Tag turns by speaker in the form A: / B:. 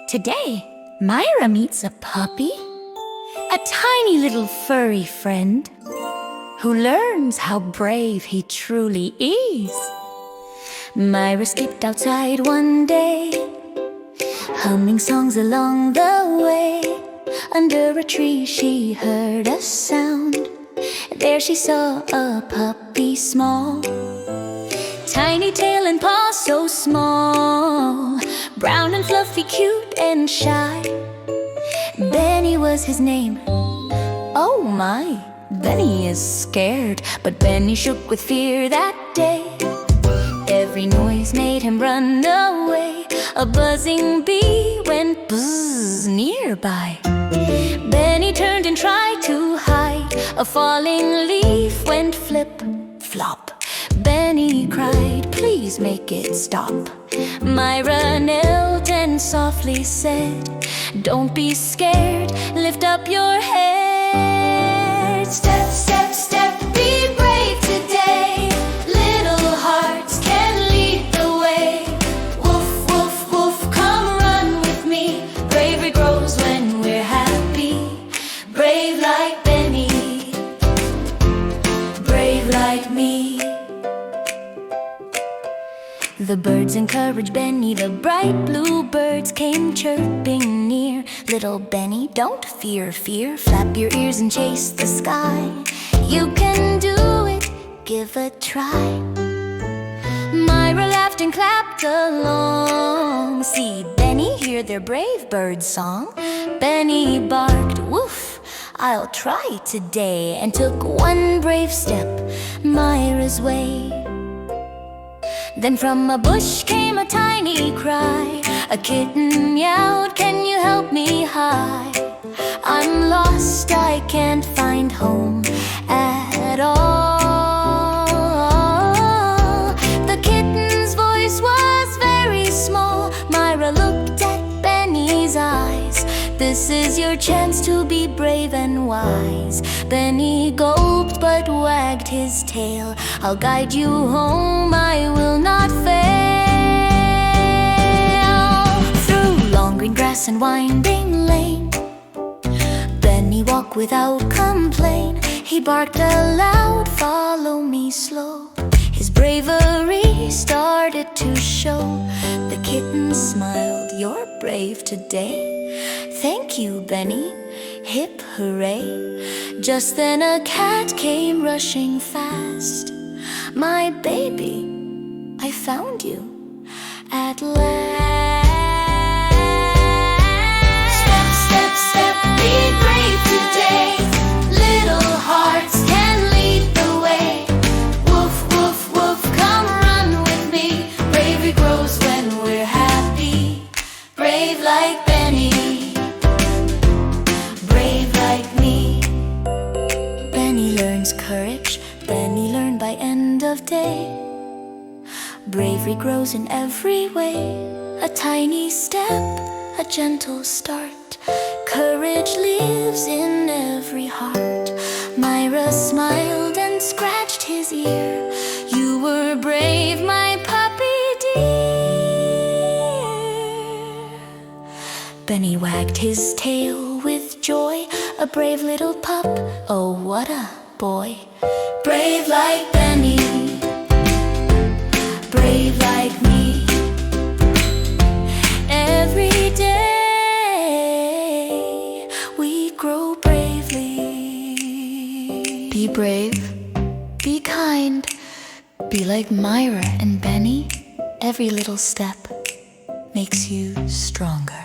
A: Today, Myra meets a puppy, a tiny little furry friend, who learns how brave he truly is. Myra skipped outside one day, humming songs along the way. Under a tree she heard a sound. There she saw a puppy small, tiny tail and paws so small, brown and fluffy, cute and shy. Benny was his name. Oh my, Benny is scared, but Benny shook with fear that day. Every noise made him run away. A buzzing bee went buzz nearby. Benny turned and tried to hide. A falling leaf went flip, flop. Benny cried, please make it stop. Myra knelt and softly said, don't be scared, lift up your head. Step, step, step, be brave today. Little hearts can lead the way. Woof, woof, woof, come run with me. Bravery grows when we're happy. Brave like Benny, brave like me. The birds encouraged Benny, the bright blue birds came chirping near. Little Benny, don't fear, fear, flap your ears and chase the sky. You can do it, give a try. Myra laughed and clapped along. See Benny, hear their brave bird song. Benny barked, woof, I'll try today, and took one brave step Myra's way. Then from a bush came a tiny cry. A kitten meowed, can you help me hide? I'm lost, I can't find home at all. The kitten's voice was very small. Myra looked at Benny's eyes. This is your chance to be brave and wise. Benny gulped but wagged his tail. I'll guide you home, I will not fail. Through long green grass and winding lane, Benny walked without complaint. He barked aloud, follow me slow. His bravery started to show. The kitten smiled, you're brave today. Thank you, Benny, hip hooray. Just then a cat came rushing fast. My baby, I found you at last. Step, step, step, be brave today. Little hearts can lead the way. Woof, woof, woof, come run with me. Bravery grows when we're happy. Brave like Benny, brave like me. Benny learns courage, Benny learned by end of day. Bravery grows in every way. A tiny step, a gentle start. Courage lives in every heart. Myra smiled and scratched his ear. You were brave, my puppy dear. Benny wagged his tail with joy. A brave little pup, oh what a boy. Brave like Benny, brave like me. Every day we grow bravely. Be brave, be kind, be like Myra and Benny. Every little step makes you stronger.